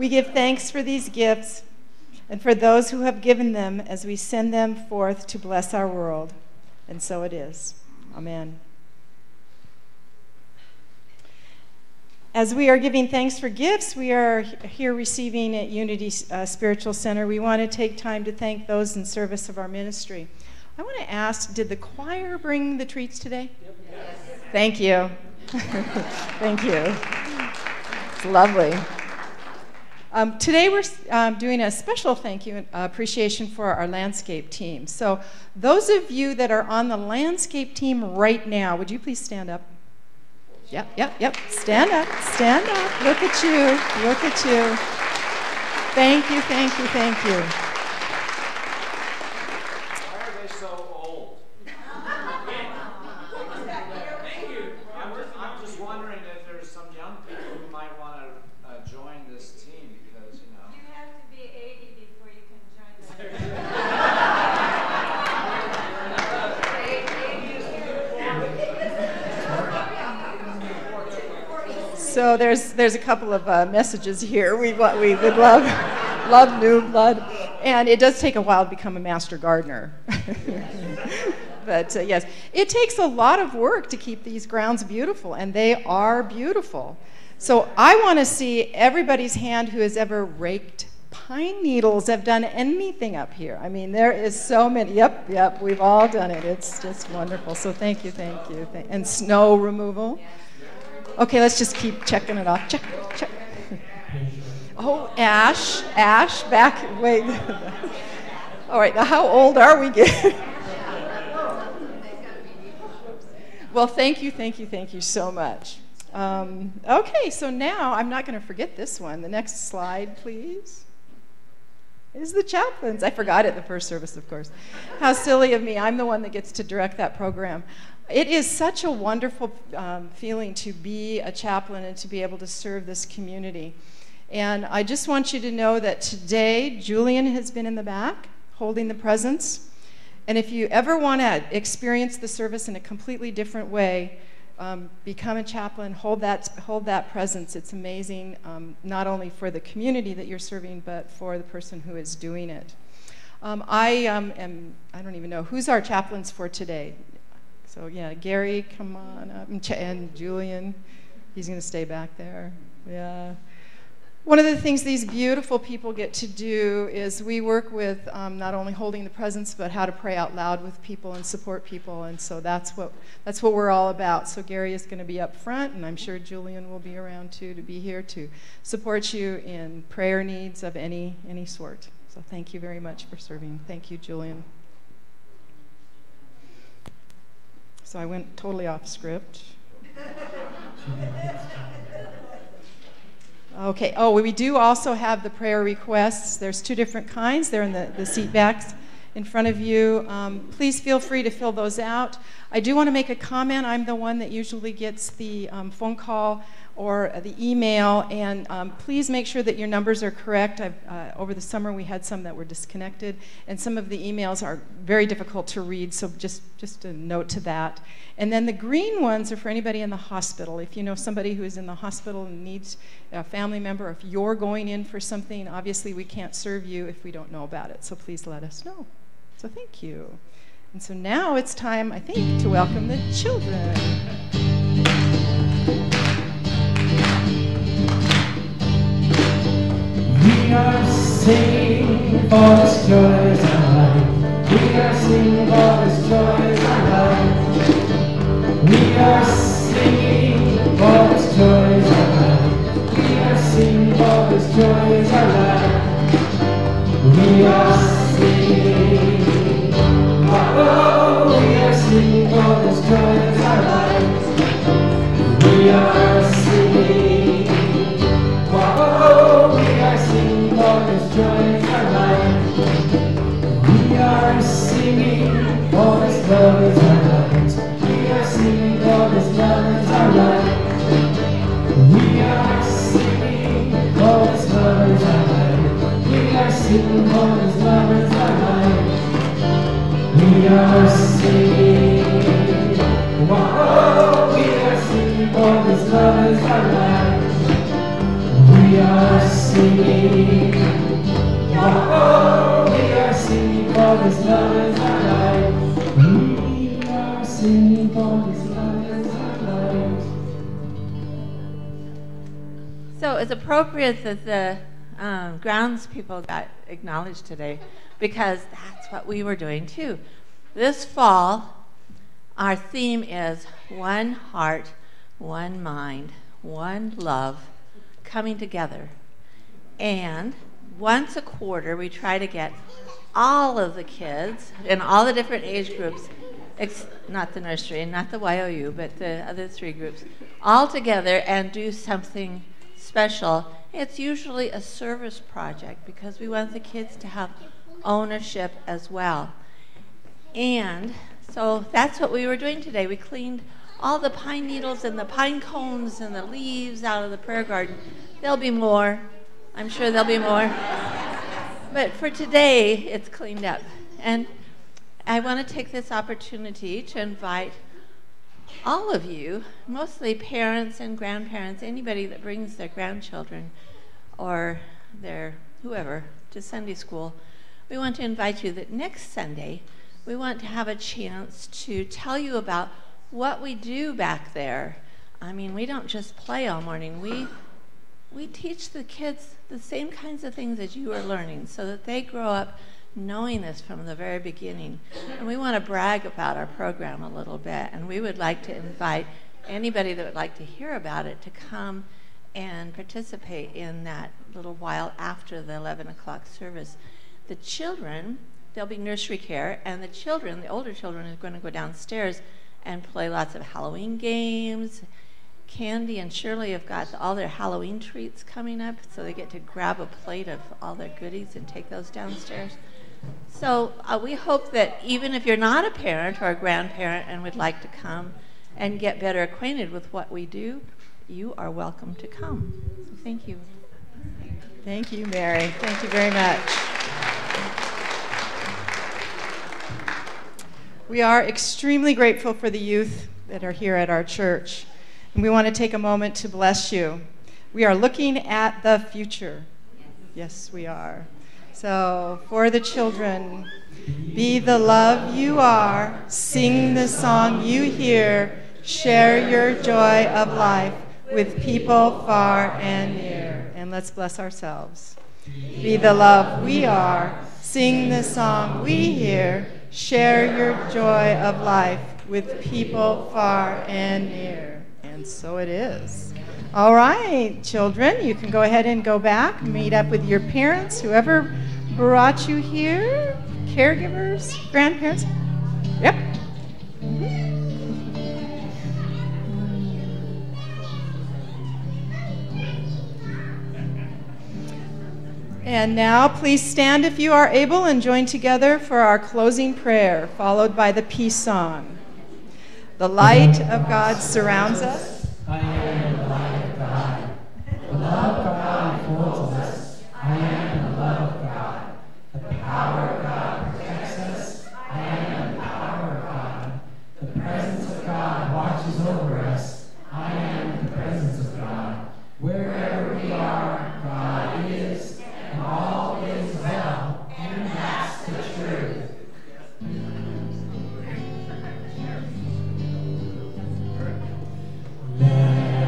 We give thanks for these gifts and for those who have given them as we send them forth to bless our world. And so it is. Amen. As we are giving thanks for gifts, we are here receiving at Unity Spiritual Center. We want to take time to thank those in service of our ministry. I want to ask, did the choir bring the treats today? Yes. Thank you. Thank you. It's lovely. Today we're doing a special thank you and appreciation for our landscape team. So those of you that are on the landscape team right now, would you please stand up? Yep. Stand up. Look at you. Thank you.
Why are they so old? Thank you. I'm just wondering if there's some young people who might want to join this team because, you know.
You have to be 80 before you can join the
So there's a couple of messages here. We would love new blood, and it does take a while to become a master gardener. But yes, it takes a lot of work to keep these grounds beautiful, and they are beautiful. So I want to see everybody's hand who has ever raked pine needles, have done anything up here. I mean, there is so many. Yep, we've all done it. It's just wonderful. So thank you. And snow removal. Okay, let's just keep checking it off. Check. Oh, Ash, wait. All right, now how old are we getting? Well, thank you so much. Okay, so now I'm not going to forget this one. The next slide, please, is the chaplains. I forgot it the first service, of course. How silly of me. I'm the one that gets to direct that program. It is such a wonderful feeling to be a chaplain and to be able to serve this community. And I just want you to know that today, Julian has been in the back holding the presents. And if you ever want to experience the service in a completely different way, become a chaplain, hold that presence. It's amazing, not only for the community that you're serving, but for the person who is doing it. I don't even know, who's our chaplains for today? So yeah, Gary, come on up, and Julian, he's going to stay back there. Yeah. One of the things these beautiful people get to do is we work with not only holding the presence, but how to pray out loud with people and support people, and so that's what we're all about. So Gary is going to be up front, and I'm sure Julian will be around too to be here to support you in prayer needs of any sort. So thank you very much for serving. Thank you, Julian. So I went totally off script. Okay, we do also have the prayer requests. There's two different kinds. They're in the seat backs in front of you. Please feel free to fill those out. I do want to make a comment. I'm the one that usually gets the phone call or the email, and please make sure that your numbers are correct. Over the summer we had some that were disconnected, and some of the emails are very difficult to read, so just a note to that. And then the green ones are for anybody in the hospital. If you know somebody who is in the hospital and needs a family member, if you're going in for something, obviously we can't serve you if we don't know about it, so please let us know. So thank you. And so now it's time, I think, to welcome the children.
We are singing for His joys our life. We are singing for His joys our life. We are singing for His joys our life. We are singing for His joys our life. We are singing. Oh, we are singing for His joys our life. We are singing. Oh, we are singing for His joys our life. We are singing for His love is our life. We are singing for His love is our life. We are singing for His love is our life. We are singing for His love is our life. We are singing. Oh, we are singing for His love is our life. We are singing. Oh, we are singing for this love is our life. We are singing for this love is our life.
So it's appropriate that the grounds people got acknowledged today, because that's what we were doing too. This fall, our theme is one heart, one mind, one love, coming together. And once a quarter, we try to get all of the kids in all the different age groups, not the nursery and not the YOU, but the other three groups, all together and do something special. It's usually a service project because we want the kids to have ownership as well. And so that's what we were doing today. We cleaned all the pine needles and the pine cones and the leaves out of the prayer garden. There'll be more. I'm sure there'll be more. But for today, it's cleaned up. And I want to take this opportunity to invite all of you, mostly parents and grandparents, anybody that brings their grandchildren or their whoever to Sunday school. We want to invite you that next Sunday, we want to have a chance to tell you about what we do back there. I mean, we don't just play all morning. We teach the kids the same kinds of things that you are learning so that they grow up knowing this from the very beginning. And we want to brag about our program a little bit, and we would like to invite anybody that would like to hear about it to come and participate in that little while after the 11 o'clock service. The children, there'll be nursery care, and the children, the older children, are going to go downstairs and play lots of Halloween games. Candy and Shirley have got all their Halloween treats coming up, so they get to grab a plate of all their goodies and take those downstairs. So we hope that even if you're not a parent or a grandparent and would like to come and get better acquainted with what we do, you are welcome to come. So thank you.
Thank you, Mary. Thank you very much. We are extremely grateful for the youth that are here at our church, and we want to take a moment to bless you. We are looking at the future. Yes, we are. So, for the children, be the love you are, sing the song you hear, share your joy of life with people far and near. And let's bless ourselves. Be the love we are, sing the song we hear, share your joy of life with people far and near. And so it is. All right, children, you can go ahead and go back, meet up with your parents, whoever brought you here, caregivers, grandparents. Yep. And now, please stand if you are able and join together for our closing prayer, followed by the peace song. The light of God surrounds us.
I am the light of God. The love of God enfolds us. I am the love of God. The power of God protects us. I am the power of God. The presence of God watches over us. I am the presence of God. Wherever we are, God is, and all is well, and that's the truth. Let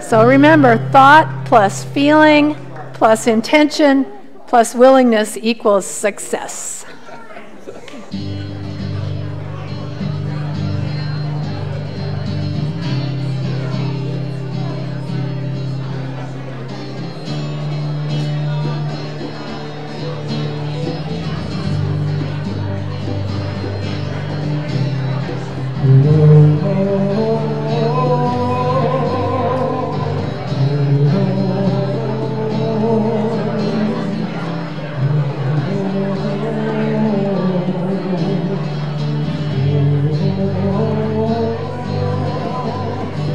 So remember, thought plus feeling plus intention plus willingness equals success.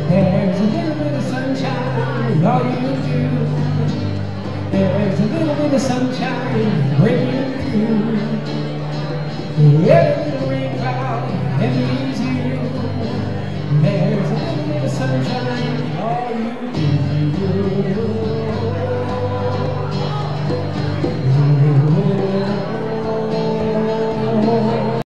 There's a little bit of sunshine, all you do. There's a little bit of sunshine breaking through. Every little rain cloud envies you. There's a little bit of sunshine, all you do.